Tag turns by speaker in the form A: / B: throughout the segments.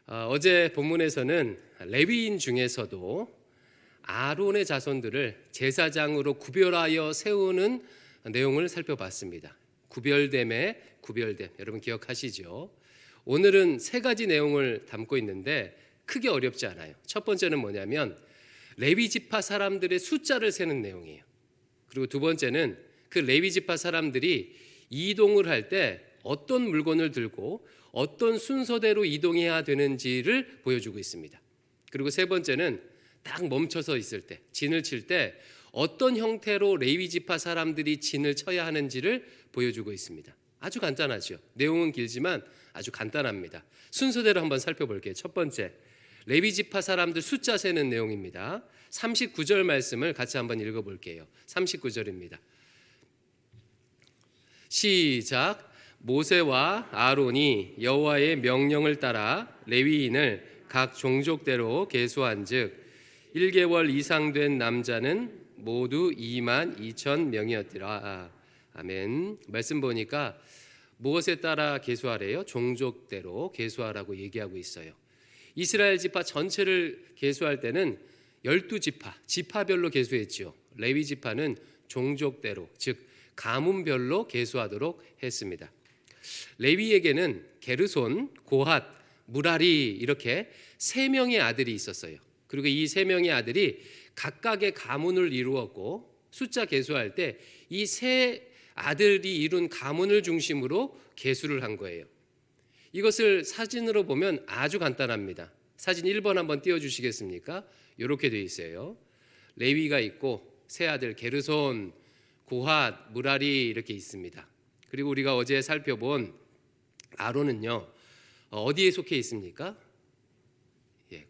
A: 어제 본문에서는 레위인 중에서도 아론의 자손들을 제사장으로 구별하여 세우는 내용을 살펴봤습니다. 구별됨, 여러분 기억하시죠? 오늘은 세 가지 내용을 담고 있는데 크게 어렵지 않아요. 첫 번째는 뭐냐면 레위 지파 사람들의 숫자를 세는 내용이에요. 그리고 두 번째는 그 레위 지파 사람들이 이동을 할 때 어떤 물건을 들고 어떤 순서대로 이동해야 되는지를 보여주고 있습니다. 그리고 세 번째는 딱 멈춰서 있을 때, 진을 칠 때 어떤 형태로 레위 지파 사람들이 진을 쳐야 하는지를 보여주고 있습니다. 아주 간단하죠. 내용은 길지만 아주 간단합니다. 순서대로 한번 살펴볼게요. 첫 번째, 레위 지파 사람들 숫자 세는 내용입니다. 39절 말씀을 같이 한번 읽어볼게요. 39절입니다. 시작. 모세와 아론이 여호와의 명령을 따라 레위인을 각 종족대로 계수한즉 1개월 이상 된 남자는 모두 2만 2천 명이었더라. 아멘. 말씀 보니까 무엇에 따라 계수하래요? 종족대로 계수하라고 얘기하고 있어요. 이스라엘 지파 전체를 계수할 때는 12지파, 지파별로 계수했죠. 레위 지파는 종족대로, 즉 가문별로 계수하도록 했습니다. 레위에게는 게르손, 고핫, 무라리 이렇게 세 명의 아들이 있었어요. 그리고 이 세 명의 아들이 각각의 가문을 이루었고 숫자 계수할 때 이 세 아들이 이룬 가문을 중심으로 계수를 한 거예요. 이것을 사진으로 보면 아주 간단합니다. 사진 1번 한번 띄워주시겠습니까? 이렇게 되어 있어요. 레위가 있고 세 아들 게르손, 고핫, 무라리 이렇게 있습니다. 그리고 우리가 어제 살펴본 아론은요, 어디에 속해 있습니까?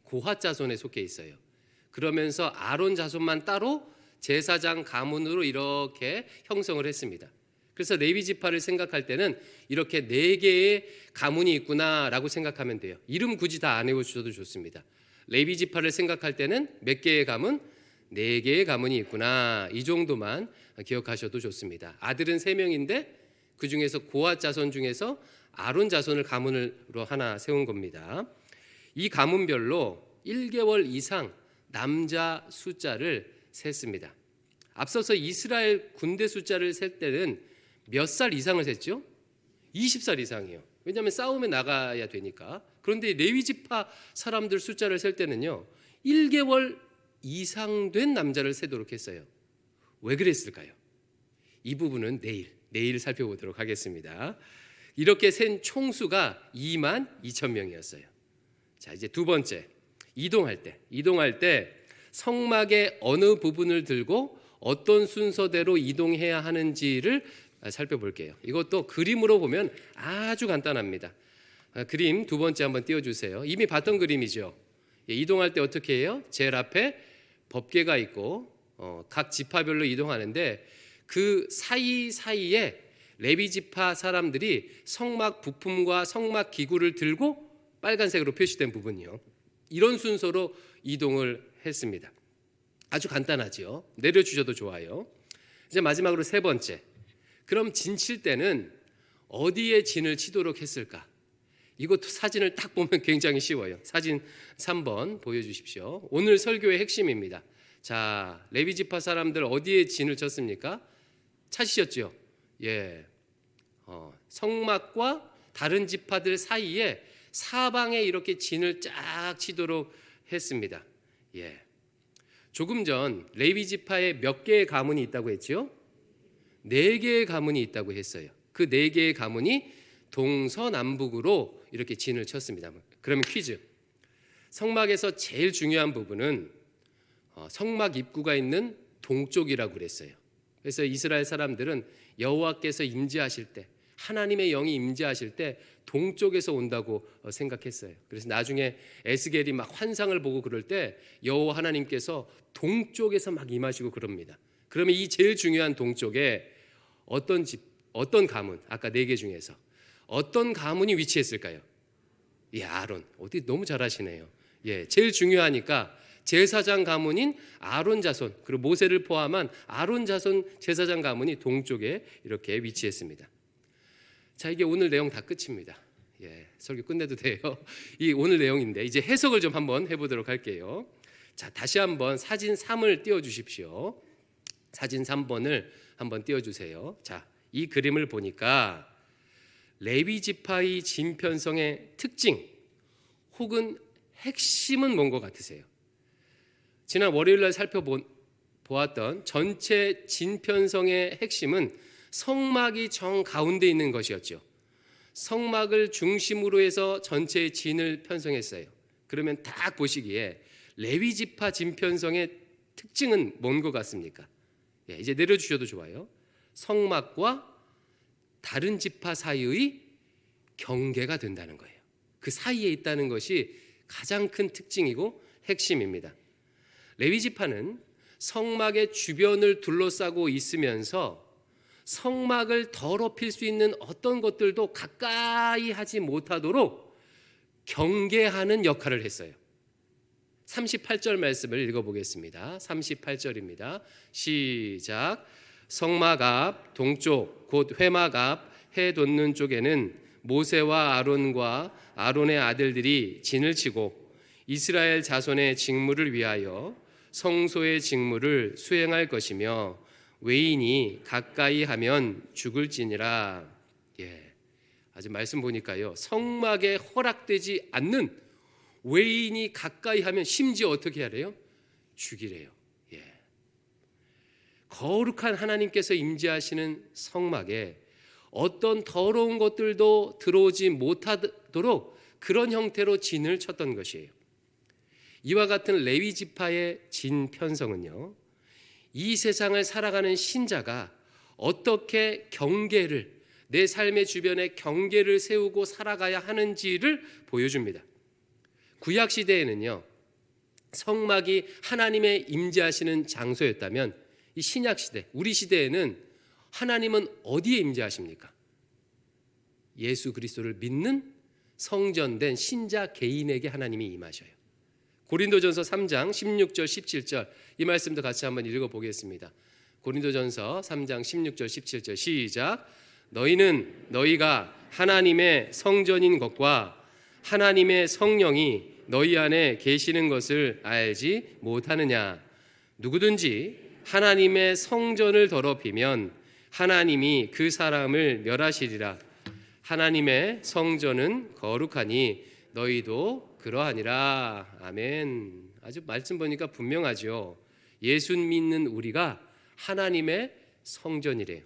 A: 고핫 자손에 속해 있어요. 그러면서 아론 자손만 따로 제사장 가문으로 이렇게 형성을 했습니다. 그래서 레위 지파를 생각할 때는 이렇게 4개의 가문이 있구나라고 생각하면 돼요. 이름 굳이 다 안 외워주셔도 좋습니다. 레위 지파를 생각할 때는 몇 개의 가문? 4개의 가문이 있구나. 이 정도만 기억하셔도 좋습니다. 아들은 3명인데 그 중에서 고핫 자손 중에서 아론 자손을 가문으로 하나 세운 겁니다. 이 가문별로 1개월 이상 남자 숫자를 셌습니다. 앞서서 이스라엘 군대 숫자를 셀 때는 몇 살 이상을 셌죠? 20살 이상이요. 왜냐하면 싸움에 나가야 되니까. 그런데 레위 지파 사람들 숫자를 셀 때는요, 1개월 이상 된 남자를 세도록 했어요. 왜 그랬을까요? 이 부분은 내일 살펴보도록 하겠습니다. 이렇게 센 총수가 2만 2천 명이었어요. 자, 이제 두 번째, 이동할 때 성막의 어느 부분을 들고 어떤 순서대로 이동해야 하는지를 살펴볼게요. 이것도 그림으로 보면 아주 간단합니다. 그림 두 번째 한번 띄워주세요. 이미 봤던 그림이죠. 이동할 때 어떻게 해요? 제일 앞에 법궤가 있고 각 지파별로 이동하는데 그 사이사이에 레위 지파 사람들이 성막 부품과 성막 기구를 들고 빨간색으로 표시된 부분이요. 이런 순서로 이동을 했습니다. 아주 간단하죠. 내려주셔도 좋아요. 이제 마지막으로 세 번째. 그럼 진 칠 때는 어디에 진을 치도록 했을까? 이것도 사진을 딱 보면 굉장히 쉬워요. 사진 3번 보여주십시오. 오늘 설교의 핵심입니다. 자, 레위 지파 사람들 어디에 진을 쳤습니까? 찾으셨죠? 예. 성막과 다른 지파들 사이에 사방에 이렇게 진을 쫙 치도록 했습니다. 예. 조금 전 레위 지파에 몇 개의 가문이 있다고 했죠? 4개의 가문이 있다고 했어요. 그 4개의 가문이 동서남북으로 이렇게 진을 쳤습니다. 그러면 퀴즈. 성막에서 제일 중요한 부분은 성막 입구가 있는 동쪽이라고 그랬어요. 그래서 이스라엘 사람들은 여호와께서 임재하실 때, 하나님의 영이 임재하실 때 동쪽에서 온다고 생각했어요. 그래서 나중에 에스겔이 막 환상을 보고 그럴 때 여호와 하나님께서 동쪽에서 막 임하시고 그럽니다. 그러면 이 제일 중요한 동쪽에 어떤 가문, 아까 4개 중에서 어떤 가문이 위치했을까요? 아론. 어디 너무 잘하시네요. 제일 중요하니까 제사장 가문인 아론 자손, 그리고 모세를 포함한 아론 자손 제사장 가문이 동쪽에 이렇게 위치했습니다. 자, 이게 오늘 내용 다 끝입니다. 설교 끝내도 돼요. 이 오늘 내용인데 이제 해석을 좀 한번 해보도록 할게요. 자, 다시 한번 사진 3을 띄워주십시오. 사진 3번을 한번 띄워주세요. 자, 이 그림을 보니까 레위 지파의 진 편성의 특징 혹은 핵심은 뭔 것 같으세요? 지난 월요일날 살펴보았던 전체 진 편성의 핵심은 성막이 정 가운데 있는 것이었죠. 성막을 중심으로 해서 전체의 진을 편성했어요. 그러면 딱 보시기에 레위 지파 진 편성의 특징은 뭔 것 같습니까? 이제 내려주셔도 좋아요. 성막과 다른 지파 사이의 경계가 된다는 거예요. 그 사이에 있다는 것이 가장 큰 특징이고 핵심입니다. 레위 지파는 성막의 주변을 둘러싸고 있으면서 성막을 더럽힐 수 있는 어떤 것들도 가까이 하지 못하도록 경계하는 역할을 했어요. 38절 말씀을 읽어보겠습니다. 38절입니다. 시작. 성막 앞 동쪽 곧 회막 앞 해 돋는 쪽에는 모세와 아론과 아론의 아들들이 진을 치고 이스라엘 자손의 직무를 위하여 성소의 직무를 수행할 것이며 외인이 가까이 하면 죽을지니라. 아직 말씀 보니까요, 성막에 허락되지 않는 외인이 가까이 하면 심지어 어떻게 하래요? 죽이래요. 거룩한 하나님께서 임재하시는 성막에 어떤 더러운 것들도 들어오지 못하도록 그런 형태로 진을 쳤던 것이에요. 이와 같은 레위 지파의 진 편성은요, 이 세상을 살아가는 신자가 어떻게 경계를, 내 삶의 주변에 경계를 세우고 살아가야 하는지를 보여줍니다. 구약 시대에는요, 성막이 하나님의 임재하시는 장소였다면 이 신약 시대, 우리 시대에는 하나님은 어디에 임재하십니까? 예수 그리스도를 믿는 성전된 신자 개인에게 하나님이 임하셔요. 고린도전서 3장 16절 17절 이 말씀도 같이 한번 읽어보겠습니다. 고린도전서 3장 16절 17절 시작. 너희는 너희가 하나님의 성전인 것과 하나님의 성령이 너희 안에 계시는 것을 알지 못하느냐. 누구든지 하나님의 성전을 더럽히면 하나님이 그 사람을 멸하시리라. 하나님의 성전은 거룩하니 너희도 그러하니라. 아멘. 아주 말씀 보니까 분명하죠. 예수 믿는 우리가 하나님의 성전이래요.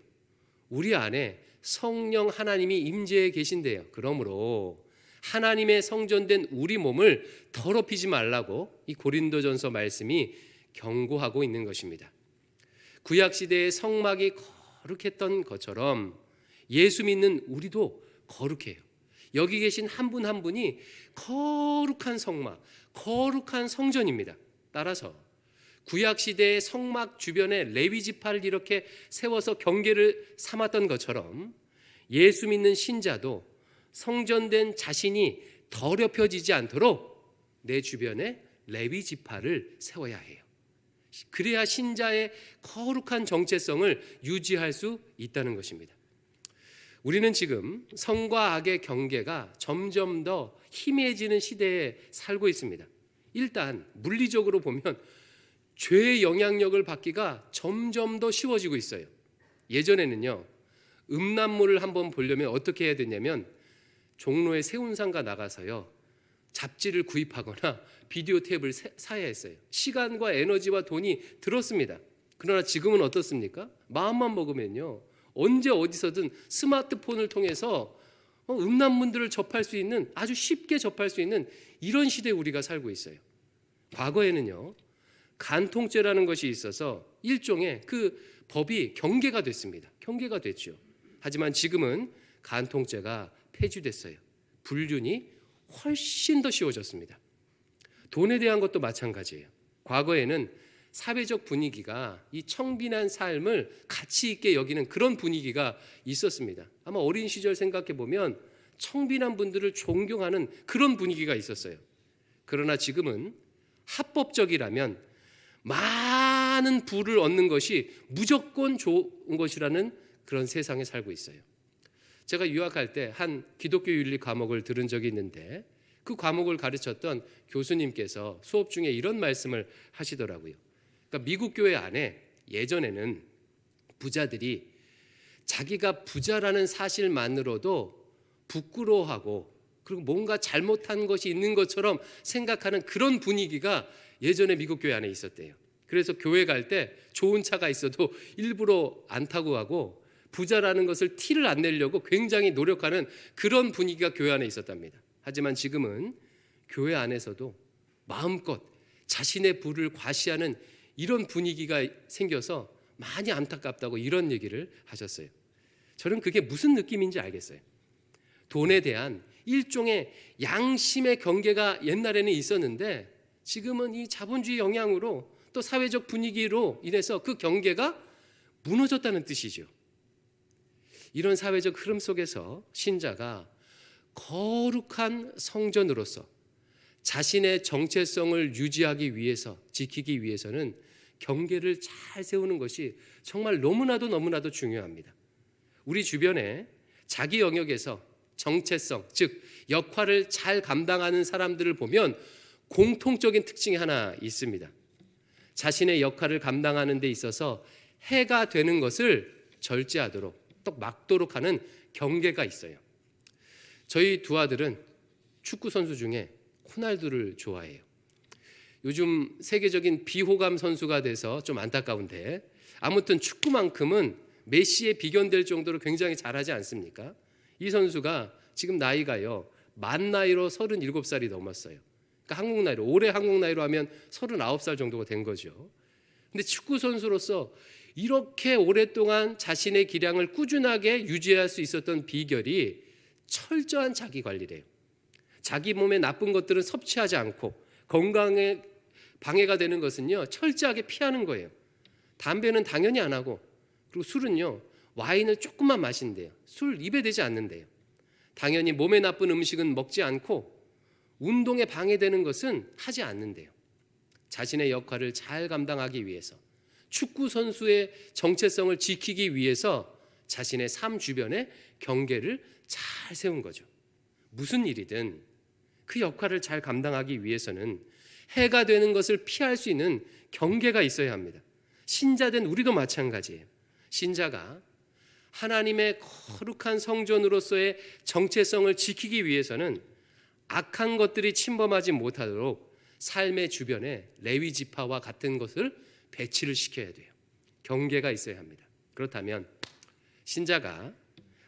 A: 우리 안에 성령 하나님이 임재해 계신대요. 그러므로 하나님의 성전된 우리 몸을 더럽히지 말라고 이 고린도전서 말씀이 경고하고 있는 것입니다. 구약 시대의 성막이 거룩했던 것처럼 예수 믿는 우리도 거룩해요. 여기 계신 한 분 한 분이 거룩한 성막, 거룩한 성전입니다. 따라서 구약 시대의 성막 주변에 레위 지파를 이렇게 세워서 경계를 삼았던 것처럼 예수 믿는 신자도 성전된 자신이 더럽혀지지 않도록 내 주변에 레위 지파를 세워야 해요. 그래야 신자의 거룩한 정체성을 유지할 수 있다는 것입니다. 우리는 지금 성과 악의 경계가 점점 더 희미해지는 시대에 살고 있습니다. 일단 물리적으로 보면 죄의 영향력을 받기가 점점 더 쉬워지고 있어요. 예전에는요, 음란물을 한번 보려면 어떻게 해야 되냐면 종로에 세운상가 나가서요, 잡지를 구입하거나 비디오 테이프를 사야 했어요. 시간과 에너지와 돈이 들었습니다. 그러나 지금은 어떻습니까? 마음만 먹으면요, 언제 어디서든 스마트폰을 통해서 음란물들을 접할 수 있는, 아주 쉽게 접할 수 있는 이런 시대에 우리가 살고 있어요. 과거에는요, 간통죄라는 것이 있어서 일종의 그 법이 경계가 됐습니다. 경계가 됐죠. 하지만 지금은 간통죄가 폐지됐어요. 불륜이 훨씬 더 쉬워졌습니다. 돈에 대한 것도 마찬가지예요. 과거에는 사회적 분위기가 이 청빈한 삶을 가치 있게 여기는 그런 분위기가 있었습니다. 아마 어린 시절 생각해 보면 청빈한 분들을 존경하는 그런 분위기가 있었어요. 그러나 지금은 합법적이라면 많은 부를 얻는 것이 무조건 좋은 것이라는 그런 세상에 살고 있어요. 제가 유학할 때 한 기독교 윤리 과목을 들은 적이 있는데 그 과목을 가르쳤던 교수님께서 수업 중에 이런 말씀을 하시더라고요. 그러니까 미국 교회 안에 예전에는 부자들이 자기가 부자라는 사실만으로도 부끄러워하고 그리고 뭔가 잘못한 것이 있는 것처럼 생각하는 그런 분위기가 예전에 미국 교회 안에 있었대요. 그래서 교회 갈 때 좋은 차가 있어도 일부러 안 타고 가고 부자라는 것을 티를 안 내려고 굉장히 노력하는 그런 분위기가 교회 안에 있었답니다. 하지만 지금은 교회 안에서도 마음껏 자신의 부를 과시하는 이런 분위기가 생겨서 많이 안타깝다고 이런 얘기를 하셨어요. 저는 그게 무슨 느낌인지 알겠어요. 돈에 대한 일종의 양심의 경계가 옛날에는 있었는데 지금은 이 자본주의 영향으로 또 사회적 분위기로 인해서 그 경계가 무너졌다는 뜻이죠. 이런 사회적 흐름 속에서 신자가 거룩한 성전으로서 자신의 정체성을 유지하기 위해서, 지키기 위해서는 경계를 잘 세우는 것이 정말 너무나도 중요합니다. 우리 주변에 자기 영역에서 정체성, 즉 역할을 잘 감당하는 사람들을 보면 공통적인 특징이 하나 있습니다. 자신의 역할을 감당하는 데 있어서 해가 되는 것을 절제하도록 또 막도록 하는 경계가 있어요. 저희 두 아들은 축구 선수 중에 호날두를 좋아해요. 요즘 세계적인 비호감 선수가 돼서 좀 안타까운데 아무튼 축구만큼은 메시에 비견될 정도로 굉장히 잘하지 않습니까? 이 선수가 지금 나이가요 만 나이로 37살이 넘었어요. 그러니까 한국 나이로 올해 한국 나이로 하면 39살 정도가 된 거죠. 근데 축구 선수로서 이렇게 오랫동안 자신의 기량을 꾸준하게 유지할 수 있었던 비결이 철저한 자기 관리래요. 자기 몸에 나쁜 것들은 섭취하지 않고 건강에 방해가 되는 것은요 철저하게 피하는 거예요. 담배는 당연히 안 하고 그리고 술은요 와인을 조금만 마신대요. 술 입에 대지 않는데요. 당연히 몸에 나쁜 음식은 먹지 않고 운동에 방해되는 것은 하지 않는데요. 자신의 역할을 잘 감당하기 위해서 축구 선수의 정체성을 지키기 위해서 자신의 삶 주변에 경계를 잘 세운 거죠. 무슨 일이든 그 역할을 잘 감당하기 위해서는 해가 되는 것을 피할 수 있는 경계가 있어야 합니다. 신자된 우리도 마찬가지예요. 신자가 하나님의 거룩한 성전으로서의 정체성을 지키기 위해서는 악한 것들이 침범하지 못하도록 삶의 주변에 레위 지파와 같은 것을 배치를 시켜야 돼요. 경계가 있어야 합니다. 그렇다면 신자가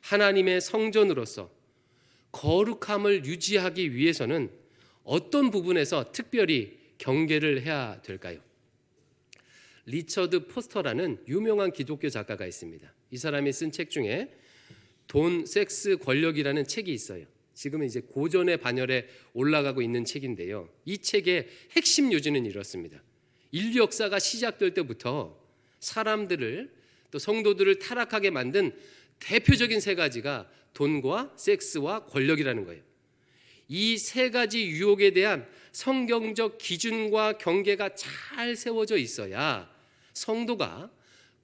A: 하나님의 성전으로서 거룩함을 유지하기 위해서는 어떤 부분에서 특별히 경계를 해야 될까요? 리처드 포스터라는 유명한 기독교 작가가 있습니다. 이 사람이 쓴 책 중에 돈, 섹스, 권력이라는 책이 있어요. 지금은 이제 고전의 반열에 올라가고 있는 책인데요. 이 책의 핵심 요지는 이렇습니다. 인류 역사가 시작될 때부터 사람들을 또 성도들을 타락하게 만든 대표적인 세 가지가 돈과 섹스와 권력이라는 거예요. 이 세 가지 유혹에 대한 성경적 기준과 경계가 잘 세워져 있어야 성도가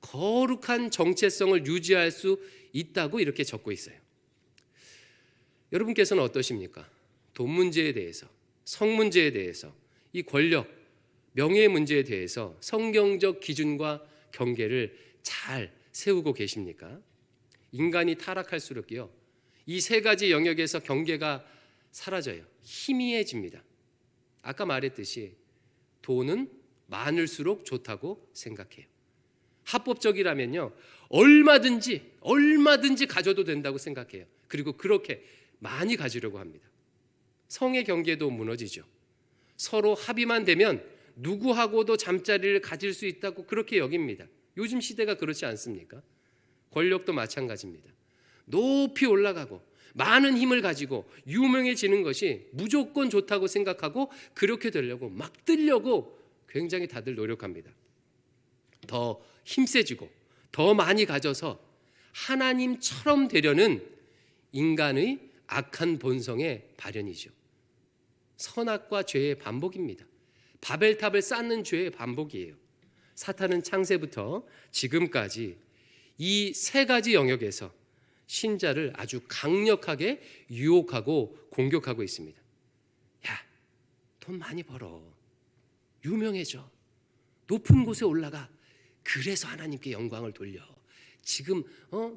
A: 거룩한 정체성을 유지할 수 있다고 이렇게 적고 있어요. 여러분께서는 어떠십니까? 돈 문제에 대해서, 성 문제에 대해서, 이 권력, 명예 문제에 대해서 성경적 기준과 경계를 잘 세우고 계십니까? 인간이 타락할수록요, 이 세 가지 영역에서 경계가 사라져요. 희미해집니다. 아까 말했듯이 돈은 많을수록 좋다고 생각해요. 합법적이라면요, 얼마든지 가져도 된다고 생각해요. 그리고 그렇게 많이 가지려고 합니다. 성의 경계도 무너지죠. 서로 합의만 되면 누구하고도 잠자리를 가질 수 있다고 그렇게 여깁니다. 요즘 시대가 그렇지 않습니까? 권력도 마찬가지입니다. 높이 올라가고 많은 힘을 가지고 유명해지는 것이 무조건 좋다고 생각하고 그렇게 되려고 막 뜨려고 굉장히 다들 노력합니다. 더 힘세지고 더 많이 가져서 하나님처럼 되려는 인간의 악한 본성의 발현이죠. 선악과 죄의 반복입니다. 바벨탑을 쌓는 죄의 반복이에요. 사탄은 창세부터 지금까지 이 세 가지 영역에서 신자를 아주 강력하게 유혹하고 공격하고 있습니다. 야, 돈 많이 벌어. 유명해져. 높은 곳에 올라가. 그래서 하나님께 영광을 돌려. 지금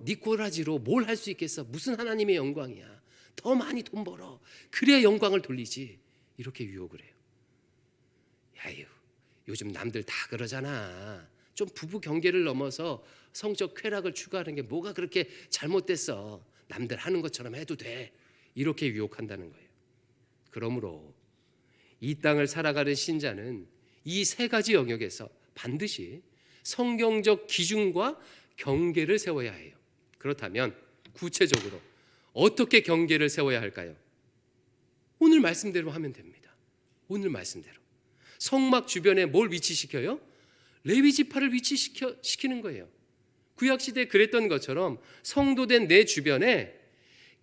A: 네 꼬라지로 뭘 할 수 있겠어? 무슨 하나님의 영광이야. 더 많이 돈 벌어. 그래야 영광을 돌리지. 이렇게 유혹을 해요. 야유, 요즘 남들 다 그러잖아. 좀 부부 경계를 넘어서 성적 쾌락을 추구하는 게 뭐가 그렇게 잘못됐어. 남들 하는 것처럼 해도 돼. 이렇게 유혹한다는 거예요. 그러므로 이 땅을 살아가는 신자는 이 세 가지 영역에서 반드시 성경적 기준과 경계를 세워야 해요. 그렇다면 구체적으로 어떻게 경계를 세워야 할까요? 오늘 말씀대로 하면 됩니다. 오늘 말씀대로. 성막 주변에 뭘 위치시켜요? 레위 지파를 위치시키는 거예요. 구약시대에 그랬던 것처럼 성도된 내 주변에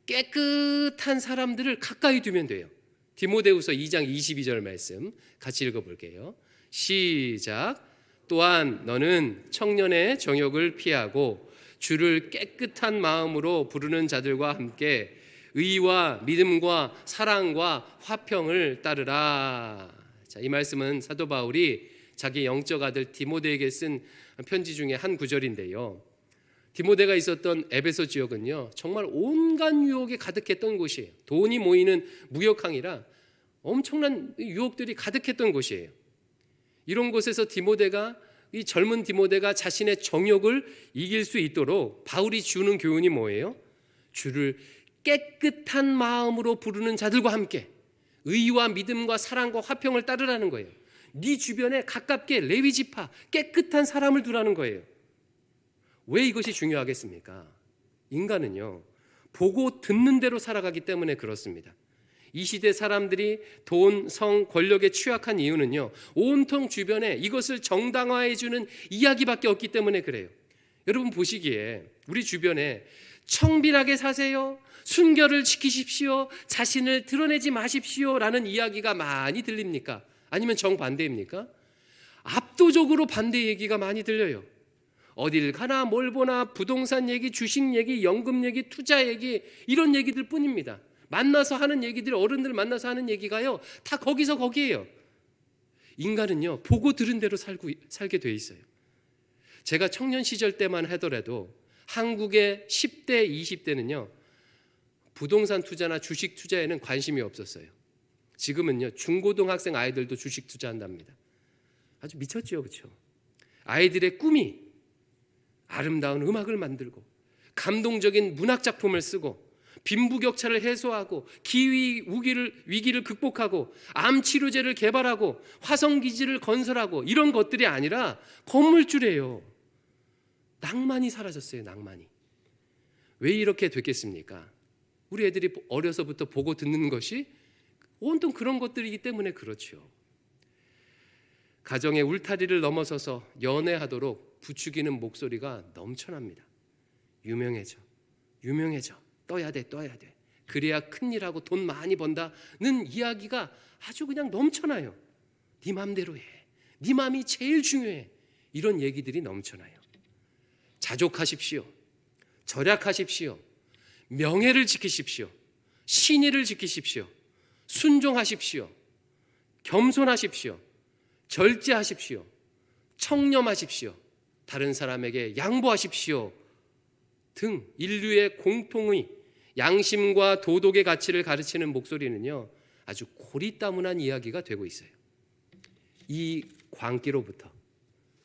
A: 깨끗한 사람들을 가까이 두면 돼요. 디모데후서 2장 22절 말씀 같이 읽어볼게요. 시작. 또한 너는 청년의 정욕을 피하고 주를 깨끗한 마음으로 부르는 자들과 함께 의와 믿음과 사랑과 화평을 따르라. 자, 이 말씀은 사도 바울이 자기 영적 아들 디모데에게 쓴 편지 중에 한 구절인데요. 디모데가 있었던 에베소 지역은요, 정말 온갖 유혹에 가득했던 곳이에요. 돈이 모이는 무역항이라 엄청난 유혹들이 가득했던 곳이에요. 이런 곳에서 이 젊은 디모데가 자신의 정욕을 이길 수 있도록 바울이 주는 교훈이 뭐예요? 주를 깨끗한 마음으로 부르는 자들과 함께 의와 믿음과 사랑과 화평을 따르라는 거예요. 네 주변에 가깝게 레위 지파 깨끗한 사람을 두라는 거예요. 왜 이것이 중요하겠습니까? 인간은요, 보고 듣는 대로 살아가기 때문에 그렇습니다. 이 시대 사람들이 돈, 성, 권력에 취약한 이유는요, 온통 주변에 이것을 정당화해 주는 이야기밖에 없기 때문에 그래요. 여러분 보시기에 우리 주변에 청빈하게 사세요, 순결을 지키십시오, 자신을 드러내지 마십시오 라는 이야기가 많이 들립니까? 아니면 정반대입니까? 압도적으로 반대 얘기가 많이 들려요. 어딜 가나 뭘 보나 부동산 얘기, 주식 얘기, 연금 얘기, 투자 얘기, 이런 얘기들 뿐입니다. 만나서 하는 얘기들, 어른들 만나서 하는 얘기가요, 다 거기서 거기에요. 인간은요, 보고 들은 대로 살게 돼 있어요. 제가 청년 시절 때만 하더라도 한국의 10대, 20대는요 부동산 투자나 주식 투자에는 관심이 없었어요. 지금은요 중고등학생 아이들도 주식 투자한답니다. 아주 미쳤죠, 그렇죠? 아이들의 꿈이 아름다운 음악을 만들고 감동적인 문학 작품을 쓰고 빈부격차를 해소하고 기후 위기를 극복하고 암 치료제를 개발하고 화성기지를 건설하고 이런 것들이 아니라 건물주래요. 낭만이 사라졌어요. 낭만이. 왜 이렇게 됐겠습니까? 우리 애들이 어려서부터 보고 듣는 것이 온통 그런 것들이기 때문에 그렇죠. 가정의 울타리를 넘어서서 연애하도록 부추기는 목소리가 넘쳐납니다. 유명해져. 떠야 돼. 그래야 큰일하고 돈 많이 번다는 이야기가 아주 그냥 넘쳐나요. 네 맘대로 해. 네 맘이 제일 중요해. 이런 얘기들이 넘쳐나요. 자족하십시오. 절약하십시오. 명예를 지키십시오. 신의를 지키십시오. 순종하십시오. 겸손하십시오. 절제하십시오. 청렴하십시오. 다른 사람에게 양보하십시오. 등 인류의 공통의 양심과 도덕의 가치를 가르치는 목소리는요, 아주 고리따문한 이야기가 되고 있어요. 이 광기로부터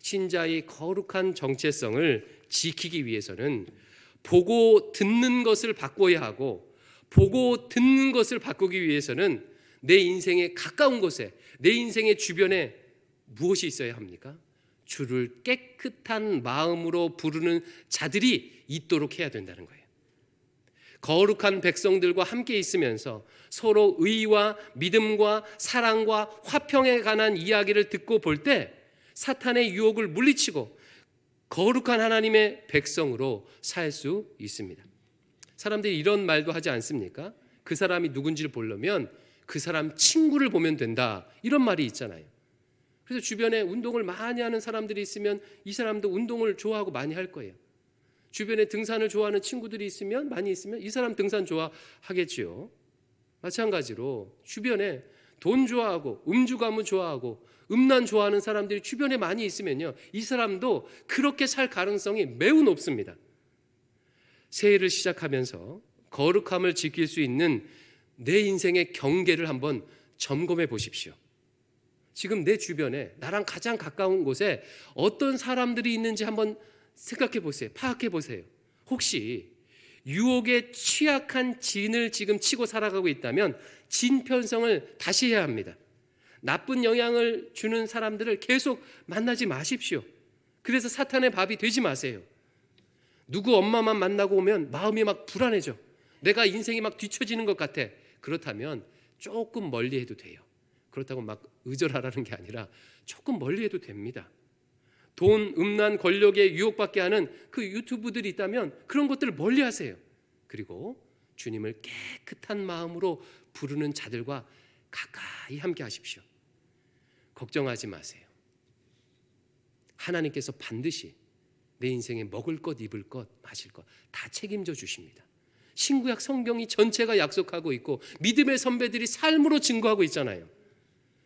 A: 신자의 거룩한 정체성을 지키기 위해서는 보고 듣는 것을 바꿔야 하고, 보고 듣는 것을 바꾸기 위해서는 내 인생에 가까운 곳에, 내 인생의 주변에 무엇이 있어야 합니까? 주를 깨끗한 마음으로 부르는 자들이 있도록 해야 된다는 거예요. 거룩한 백성들과 함께 있으면서 서로 의와 믿음과 사랑과 화평에 관한 이야기를 듣고 볼 때 사탄의 유혹을 물리치고 거룩한 하나님의 백성으로 살 수 있습니다. 사람들이 이런 말도 하지 않습니까? 그 사람이 누군지를 보려면 그 사람 친구를 보면 된다, 이런 말이 있잖아요. 그래서 주변에 운동을 많이 하는 사람들이 있으면 이 사람도 운동을 좋아하고 많이 할 거예요. 주변에 등산을 좋아하는 친구들이 있으면, 많이 있으면 이 사람 등산 좋아하겠지요. 마찬가지로 주변에 돈 좋아하고 음주 가무 좋아하고 음란 좋아하는 사람들이 주변에 많이 있으면요, 이 사람도 그렇게 살 가능성이 매우 높습니다. 새해를 시작하면서 거룩함을 지킬 수 있는 내 인생의 경계를 한번 점검해 보십시오. 지금 내 주변에 나랑 가장 가까운 곳에 어떤 사람들이 있는지 한번 생각해 보세요. 파악해 보세요. 혹시 유혹에 취약한 진을 지금 치고 살아가고 있다면 진 편성을 다시 해야 합니다. 나쁜 영향을 주는 사람들을 계속 만나지 마십시오. 그래서 사탄의 밥이 되지 마세요. 누구 엄마만 만나고 오면 마음이 막 불안해져. 내가 인생이 막 뒤처지는 것 같아. 그렇다면 조금 멀리 해도 돼요. 그렇다고 막 의절하라는 게 아니라 조금 멀리 해도 됩니다. 돈, 음란, 권력에 유혹받게 하는 그 유튜브들이 있다면 그런 것들을 멀리 하세요. 그리고 주님을 깨끗한 마음으로 부르는 자들과 가까이 함께 하십시오. 걱정하지 마세요. 하나님께서 반드시 내 인생에 먹을 것, 입을 것, 마실 것 다 책임져 주십니다. 신구약 성경이 전체가 약속하고 있고 믿음의 선배들이 삶으로 증거하고 있잖아요.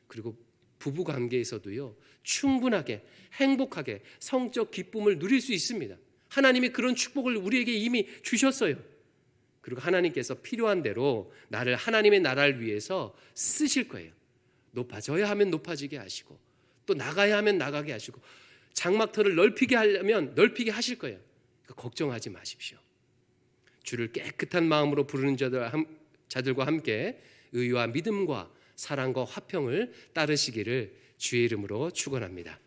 A: 그리고 부부 관계에서도요, 충분하게 행복하게 성적 기쁨을 누릴 수 있습니다. 하나님이 그런 축복을 우리에게 이미 주셨어요. 그리고 하나님께서 필요한 대로 나를 하나님의 나라를 위해서 쓰실 거예요. 높아져야 하면 높아지게 하시고 또 나가야 하면 나가게 하시고 장막터를 넓히게 하려면 넓히게 하실 거예요. 그러니까 걱정하지 마십시오. 주를 깨끗한 마음으로 부르는 자들과 함께 의와 믿음과 사랑과 화평을 따르시기를 주의 이름으로 축원합니다.